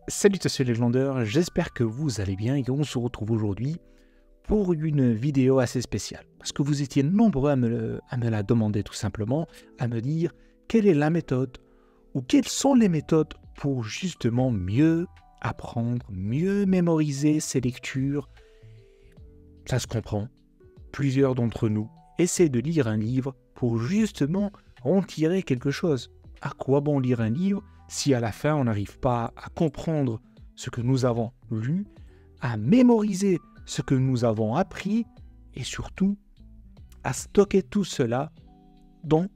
Salutations les glandeurs, j'espère que vous allez bien et on se retrouve aujourd'hui pour une vidéo assez spéciale. Parce que vous étiez nombreux à me la demander tout simplement, à me dire quelle est la méthode ou quelles sont les méthodes pour justement mieux apprendre, mieux mémoriser ces lectures. Ça se comprend. Plusieurs d'entre nous essaient de lire un livre pour justement en tirer quelque chose. À quoi bon lire un livre si à la fin on n'arrive pas à comprendre ce que nous avons lu, à mémoriser ce que nous avons appris et surtout à stocker tout cela dans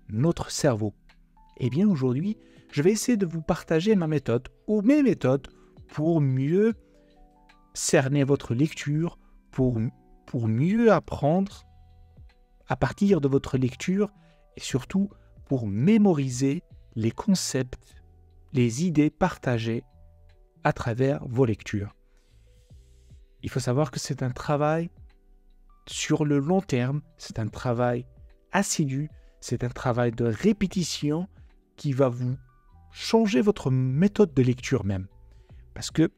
notre cerveau? Eh bien aujourd'hui, je vais essayer de vous partager ma méthode ou mes méthodes pour mieux cerner votre lecture, pour mieux apprendre à partir de votre lecture et surtout pour mémoriser les concepts, les idées partagées à travers vos lectures. Il faut savoir que c'est un travail sur le long terme, c'est un travail assidu, c'est un travail de répétition qui va vous changer votre méthode de lecture même. Parce que,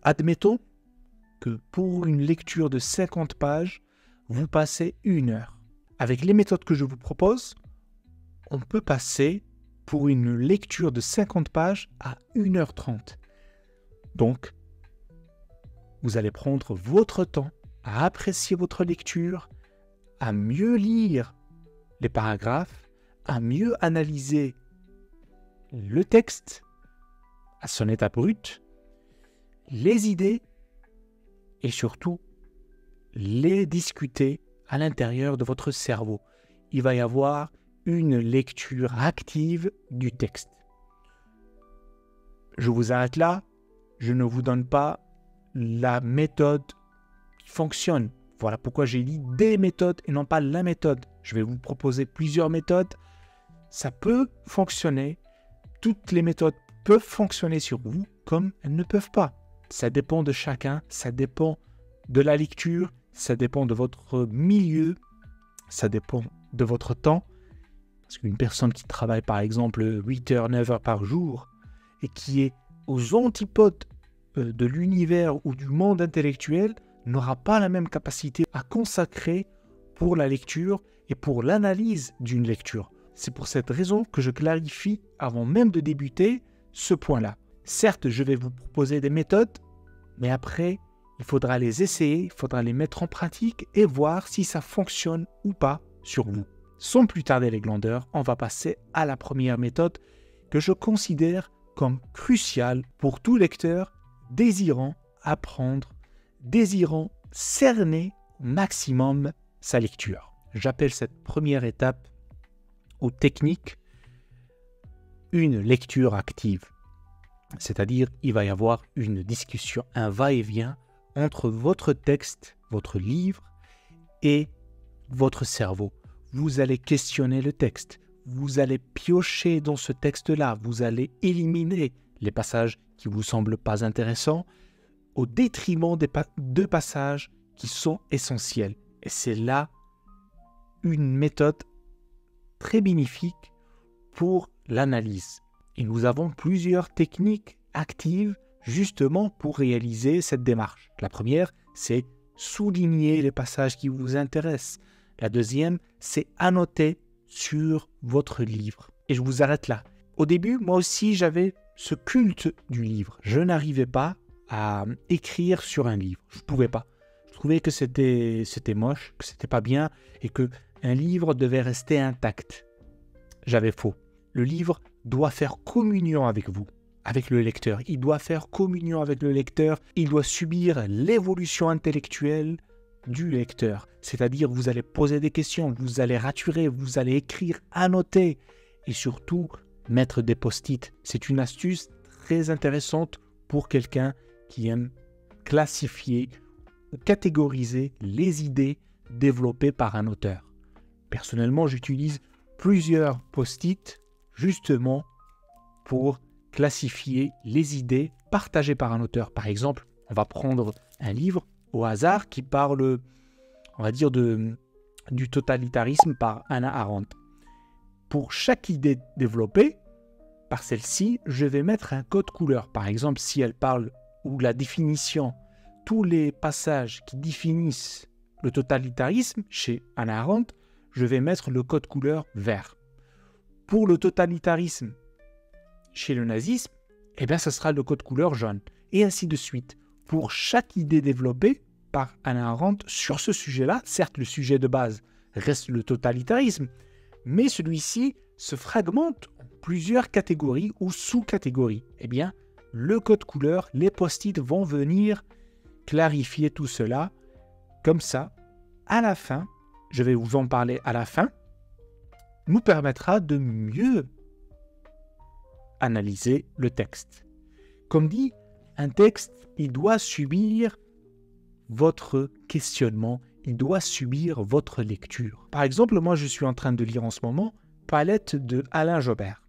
admettons que pour une lecture de 50 pages, vous passez 1 heure. Avec les méthodes que je vous propose, on peut passer pour une lecture de 50 pages à 1h30. Donc, vous allez prendre votre temps à apprécier votre lecture, à mieux lire les paragraphes, à mieux analyser le texte à son état brut, les idées et surtout les discuter à l'intérieur de votre cerveau. Il va y avoir une lecture active du texte. Je vous arrête là. Je ne vous donne pas la méthode qui fonctionne. Voilà pourquoi j'ai dit des méthodes et non pas la méthode. Je vais vous proposer plusieurs méthodes. Ça peut fonctionner. Toutes les méthodes peuvent fonctionner sur vous comme elles ne peuvent pas. Ça dépend de chacun. Ça dépend de la lecture. Ça dépend de votre milieu. Ça dépend de votre temps. Parce qu'une personne qui travaille par exemple 8 heures, 9 heures par jour et qui est aux antipodes de l'univers ou du monde intellectuel n'aura pas la même capacité à consacrer pour la lecture et pour l'analyse d'une lecture. C'est pour cette raison que je clarifie avant même de débuter ce point-là. Certes, je vais vous proposer des méthodes, mais après, il faudra les essayer, il faudra les mettre en pratique et voir si ça fonctionne ou pas sur vous. Sans plus tarder les glandeurs, on va passer à la première méthode que je considère comme cruciale pour tout lecteur désirant apprendre, désirant cerner au maximum sa lecture. J'appelle cette première étape ou technique une lecture active. C'est-à-dire, il va y avoir une discussion, un va-et-vient entre votre texte, votre livre et votre cerveau. Vous allez questionner le texte, vous allez piocher dans ce texte-là, vous allez éliminer les passages qui ne vous semblent pas intéressants au détriment de passages qui sont essentiels. Et c'est là une méthode très bénéfique pour l'analyse. Et nous avons plusieurs techniques actives justement pour réaliser cette démarche. La première, c'est souligner les passages qui vous intéressent. La deuxième, c'est annoter sur votre livre. Et je vous arrête là. Au début, moi aussi, j'avais ce culte du livre. Je n'arrivais pas à écrire sur un livre. Je ne pouvais pas. Je trouvais que c'était moche, que c'était pas bien et que un livre devait rester intact. J'avais faux. Le livre doit faire communion avec vous, avec le lecteur. Il doit faire communion avec le lecteur. Il doit subir l'évolution intellectuelle du lecteur. C'est-à-dire, vous allez poser des questions, vous allez raturer, vous allez écrire, annoter et surtout mettre des post-it. C'est une astuce très intéressante pour quelqu'un qui aime classifier ou catégoriser les idées développées par un auteur. Personnellement, j'utilise plusieurs post-it justement pour classifier les idées partagées par un auteur. Par exemple, on va prendre un livre au hasard qui parle, on va dire, du totalitarisme par Hannah Arendt. Pour chaque idée développée, par celle-ci, je vais mettre un code couleur. Par exemple, si elle parle ou la définition, tous les passages qui définissent le totalitarisme chez Hannah Arendt, je vais mettre le code couleur vert. Pour le totalitarisme chez le nazisme, eh bien, ce sera le code couleur jaune. Et ainsi de suite. Pour chaque idée développée par Hannah Arendt sur ce sujet-là, certes, le sujet de base reste le totalitarisme, mais celui-ci se fragmente en plusieurs catégories ou sous-catégories. Eh bien, le code couleur, les post-it vont venir clarifier tout cela. Comme ça, à la fin, je vais vous en parler à la fin, nous permettra de mieux analyser le texte. Comme dit, un texte, il doit subir votre questionnement, il doit subir votre lecture. Par exemple, moi je suis en train de lire en ce moment Palette de Alain Jobert.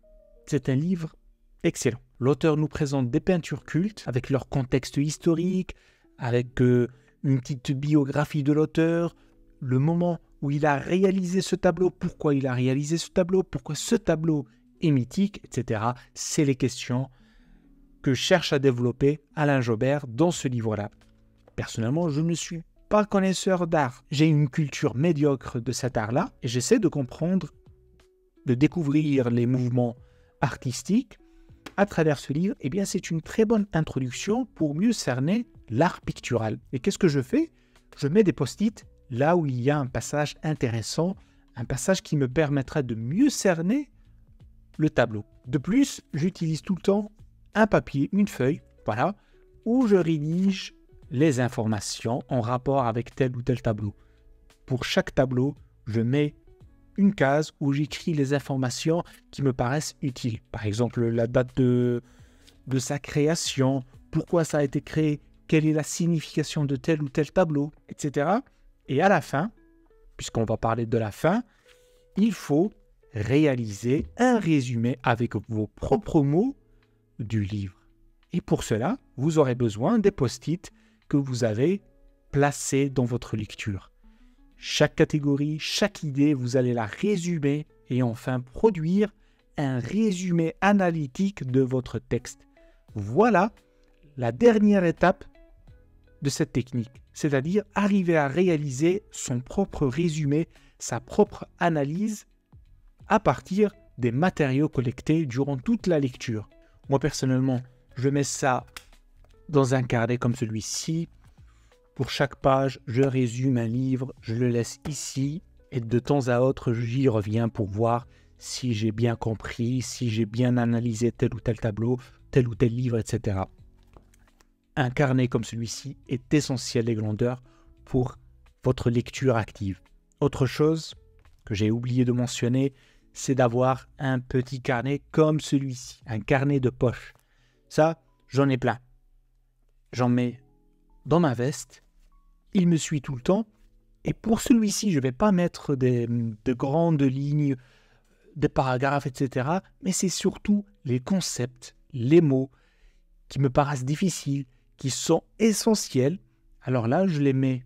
C'est un livre excellent. L'auteur nous présente des peintures cultes avec leur contexte historique, avec une petite biographie de l'auteur, le moment où il a réalisé ce tableau, pourquoi il a réalisé ce tableau, pourquoi ce tableau est mythique, etc. C'est les questions que cherche à développer Alain Jobert dans ce livre-là. Personnellement, je ne suis pas connaisseur d'art. J'ai une culture médiocre de cet art-là et j'essaie de comprendre, de découvrir les mouvements artistiques à travers ce livre. Eh bien, c'est une très bonne introduction pour mieux cerner l'art pictural. Et qu'est-ce que je fais? Je mets des post-it là où il y a un passage intéressant, un passage qui me permettra de mieux cerner le tableau. De plus, j'utilise tout le temps un papier, une feuille, voilà, où je rédige les informations en rapport avec tel ou tel tableau. Pour chaque tableau, je mets une case où j'écris les informations qui me paraissent utiles. Par exemple, la date de sa création, pourquoi ça a été créé, quelle est la signification de tel ou tel tableau, etc. Et à la fin, puisqu'on va parler de la fin, il faut réaliser un résumé avec vos propres mots du livre. Et pour cela, vous aurez besoin des post-it que vous avez placés dans votre lecture. Chaque catégorie, chaque idée, vous allez la résumer et enfin produire un résumé analytique de votre texte. Voilà la dernière étape de cette technique, c'est-à-dire arriver à réaliser son propre résumé, sa propre analyse à partir des matériaux collectés durant toute la lecture. Moi personnellement, je mets ça dans un carnet comme celui-ci. Pour chaque page, je résume un livre, je le laisse ici et de temps à autre, j'y reviens pour voir si j'ai bien compris, si j'ai bien analysé tel ou tel tableau, tel ou tel livre, etc. Un carnet comme celui-ci est essentiel, les grandeurs, pour votre lecture active. Autre chose que j'ai oublié de mentionner, c'est d'avoir un petit carnet comme celui-ci, un carnet de poche. Ça, j'en ai plein. J'en mets dans ma veste, il me suit tout le temps, et pour celui-ci, je ne vais pas mettre de grandes lignes, des paragraphes, etc. Mais c'est surtout les concepts, les mots qui me paraissent difficiles, qui sont essentiels. Alors là, je les mets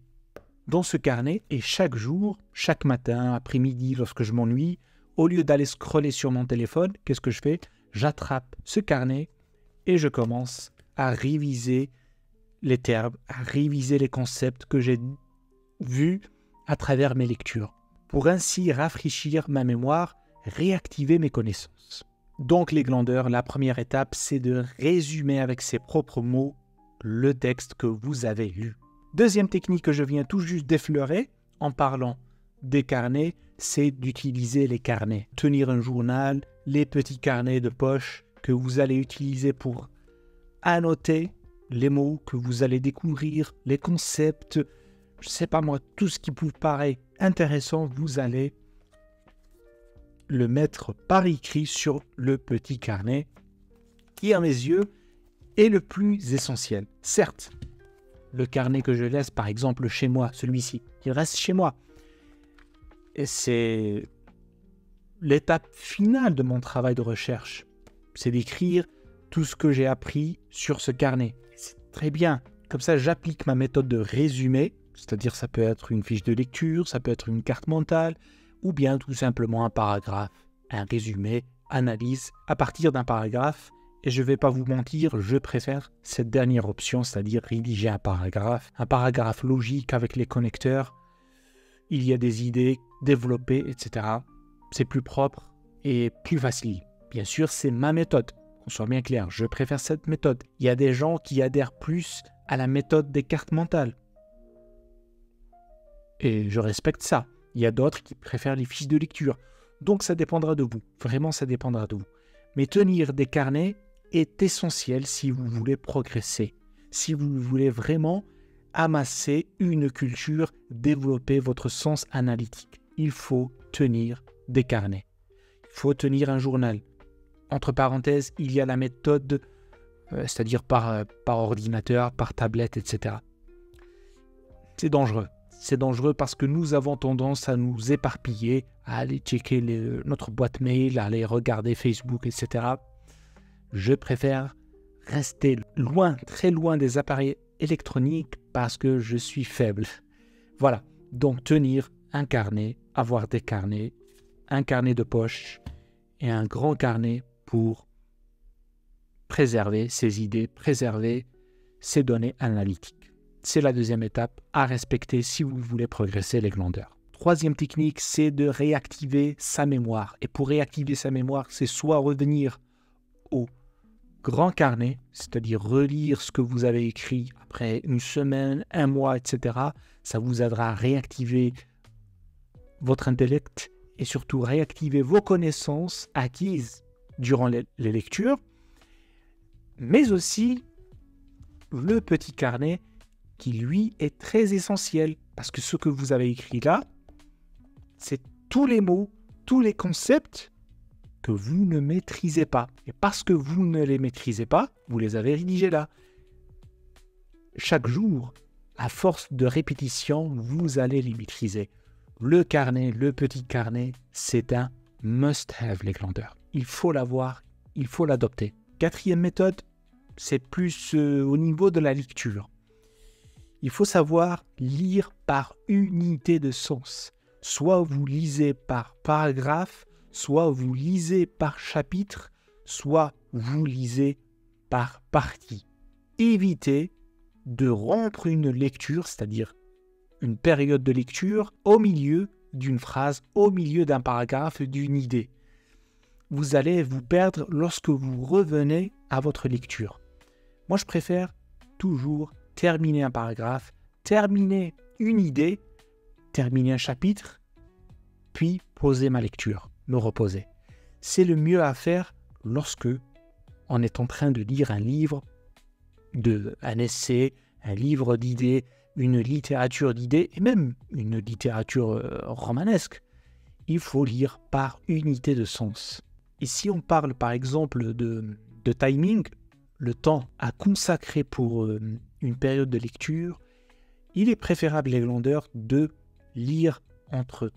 dans ce carnet et chaque jour, chaque matin, après-midi, lorsque je m'ennuie, au lieu d'aller scroller sur mon téléphone, qu'est-ce que je fais? J'attrape ce carnet et je commence à réviser les termes, à réviser les concepts que j'ai vus à travers mes lectures, pour ainsi rafraîchir ma mémoire, réactiver mes connaissances. Donc les glandeurs, la première étape, c'est de résumer avec ses propres mots le texte que vous avez lu. Deuxième technique que je viens tout juste d'effleurer en parlant des carnets, c'est d'utiliser les carnets. Tenir un journal, les petits carnets de poche que vous allez utiliser pour annoter les mots que vous allez découvrir, les concepts, je ne sais pas moi, tout ce qui vous paraît intéressant, vous allez le mettre par écrit sur le petit carnet qui, à mes yeux, est le plus essentiel. Certes, le carnet que je laisse, par exemple, chez moi, celui-ci, il reste chez moi. Et c'est l'étape finale de mon travail de recherche. C'est d'écrire tout ce que j'ai appris sur ce carnet. C'est très bien. Comme ça, j'applique ma méthode de résumé, c'est-à-dire ça peut être une fiche de lecture, ça peut être une carte mentale, ou bien tout simplement un paragraphe, un résumé analyse à partir d'un paragraphe. Et je ne vais pas vous mentir, je préfère cette dernière option, c'est-à-dire rédiger un paragraphe logique avec les connecteurs. Il y a des idées développées, etc. C'est plus propre et plus facile. Bien sûr, c'est ma méthode. Qu'on soit bien clair, je préfère cette méthode. Il y a des gens qui adhèrent plus à la méthode des cartes mentales. Et je respecte ça. Il y a d'autres qui préfèrent les fiches de lecture. Donc ça dépendra de vous. Vraiment, ça dépendra de vous. Mais tenir des carnets est essentiel si vous voulez progresser. Si vous voulez vraiment amasser une culture, développer votre sens analytique. Il faut tenir des carnets. Il faut tenir un journal. Entre parenthèses, il y a la méthode, c'est-à-dire par ordinateur, par tablette, etc. C'est dangereux. C'est dangereux parce que nous avons tendance à nous éparpiller, à aller checker notre boîte mail, à aller regarder Facebook, etc. Je préfère rester loin, très loin des appareils électroniques parce que je suis faible. Voilà, donc tenir un carnet, avoir des carnets, un carnet de poche et un grand carnet pour préserver ses idées, préserver ses données analytiques. C'est la deuxième étape à respecter si vous voulez progresser les glandeurs. Troisième technique, c'est de réactiver sa mémoire. Et pour réactiver sa mémoire, c'est soit revenir au grand carnet, c'est-à-dire relire ce que vous avez écrit après une semaine, un mois, etc. Ça vous aidera à réactiver votre intellect et surtout réactiver vos connaissances acquises durant les lectures, mais aussi le petit carnet qui, lui, est très essentiel parce que ce que vous avez écrit là, c'est tous les mots, tous les concepts que vous ne maîtrisez pas. Et parce que vous ne les maîtrisez pas, vous les avez rédigés là. Chaque jour, à force de répétition, vous allez les maîtriser. Le carnet, le petit carnet, c'est un must-have, les glandeurs. Il faut l'avoir, il faut l'adopter. Quatrième méthode, c'est plus au niveau de la lecture. Il faut savoir lire par unité de sens. Soit vous lisez par paragraphe, soit vous lisez par chapitre, soit vous lisez par partie. Évitez de rompre une lecture, c'est-à-dire une période de lecture, au milieu d'une phrase, au milieu d'un paragraphe, d'une idée. Vous allez vous perdre lorsque vous revenez à votre lecture. Moi, je préfère toujours terminer un paragraphe, terminer une idée, terminer un chapitre, puis poser ma lecture, me reposer. C'est le mieux à faire lorsque on est en train de lire un livre, un essai, un livre d'idées, une littérature d'idées et même une littérature romanesque. Il faut lire par unité de sens. Et si on parle par exemple de timing, le temps à consacrer pour une période de lecture, il est préférable, les glandeurs, de lire entre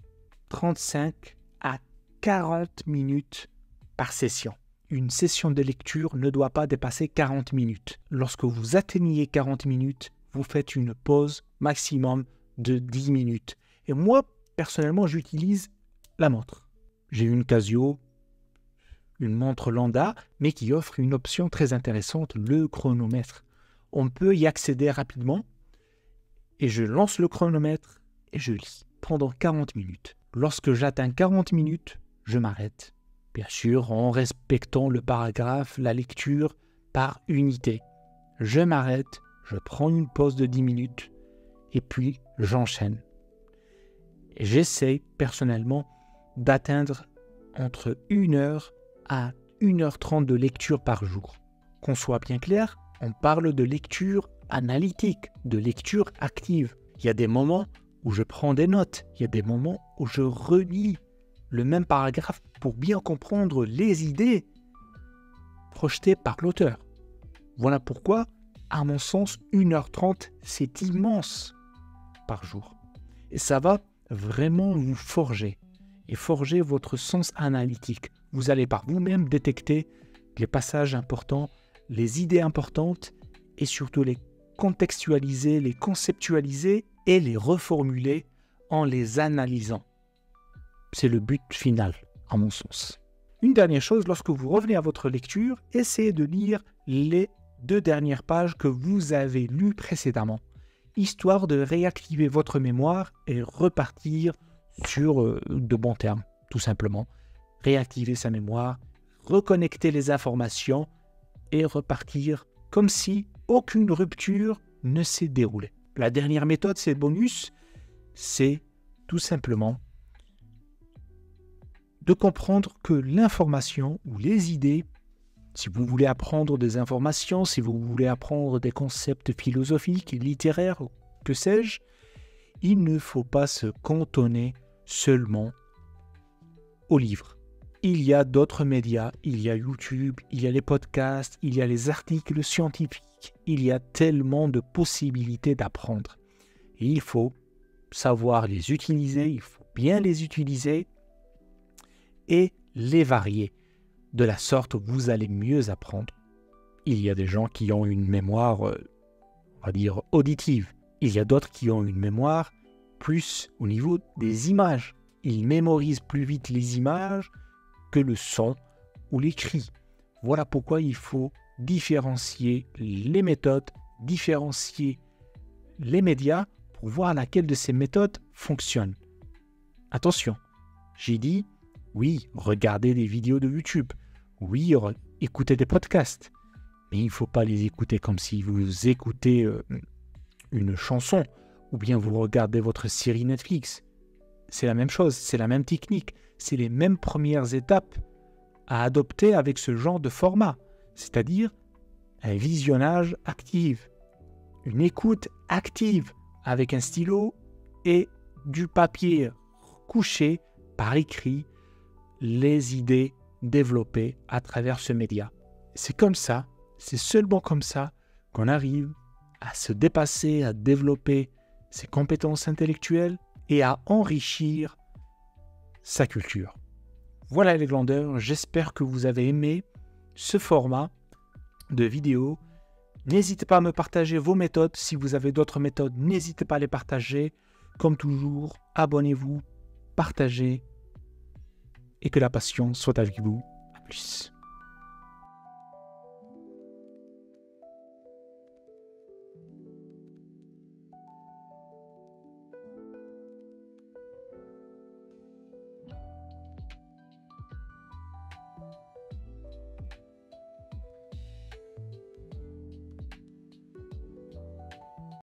35 à 40 minutes par session. Une session de lecture ne doit pas dépasser 40 minutes. Lorsque vous atteignez 40 minutes, vous faites une pause maximum de 10 minutes. Et moi, personnellement, j'utilise la montre. J'ai une Casio, une montre Landa, mais qui offre une option très intéressante, le chronomètre. On peut y accéder rapidement et je lance le chronomètre et je lis pendant 40 minutes. Lorsque j'atteins 40 minutes, je m'arrête. Bien sûr, en respectant le paragraphe, la lecture par unité. Je m'arrête, je prends une pause de 10 minutes et puis j'enchaîne. Et j'essaie personnellement d'atteindre entre 1 heure à 1h30 de lecture par jour. Qu'on soit bien clair, on parle de lecture analytique, de lecture active. Il y a des moments où je prends des notes, il y a des moments où je relis le même paragraphe pour bien comprendre les idées projetées par l'auteur. Voilà pourquoi, à mon sens, 1h30, c'est immense par jour. Et ça va vraiment vous forger et forger votre sens analytique. Vous allez par vous-même détecter les passages importants, les idées importantes et surtout les contextualiser, les conceptualiser et les reformuler en les analysant. C'est le but final, à mon sens. Une dernière chose, lorsque vous revenez à votre lecture, essayez de lire les 2 dernières pages que vous avez lues précédemment, histoire de réactiver votre mémoire et repartir sur de bons termes, tout simplement. Réactiver sa mémoire, reconnecter les informations et repartir comme si aucune rupture ne s'est déroulée. La dernière méthode, c'est bonus, c'est tout simplement de comprendre que l'information ou les idées, si vous voulez apprendre des informations, si vous voulez apprendre des concepts philosophiques, littéraires, que sais-je, il ne faut pas se cantonner seulement aux livres. Il y a d'autres médias, il y a YouTube, il y a les podcasts, il y a les articles scientifiques, il y a tellement de possibilités d'apprendre. Et il faut savoir les utiliser, il faut bien les utiliser et les varier. De la sorte, vous allez mieux apprendre. Il y a des gens qui ont une mémoire, on va dire, auditive. Il y a d'autres qui ont une mémoire plus au niveau des images. Ils mémorisent plus vite les images que le son ou les cris. Voilà pourquoi il faut différencier les méthodes, différencier les médias pour voir laquelle de ces méthodes fonctionne. Attention, j'ai dit, oui, regardez des vidéos de YouTube, oui, écoutez des podcasts, mais il ne faut pas les écouter comme si vous écoutez une chanson ou bien vous regardez votre série Netflix. C'est la même chose, c'est la même technique, c'est les mêmes premières étapes à adopter avec ce genre de format, c'est-à-dire un visionnage actif, une écoute active avec un stylo et du papier couché par écrit, les idées développées à travers ce média. C'est comme ça, c'est seulement comme ça qu'on arrive à se dépasser, à développer ses compétences intellectuelles et à enrichir sa culture. Voilà les glandeurs, j'espère que vous avez aimé ce format de vidéo. N'hésitez pas à me partager vos méthodes. Si vous avez d'autres méthodes, n'hésitez pas à les partager. Comme toujours, abonnez-vous, partagez et que la passion soit avec vous. À plus.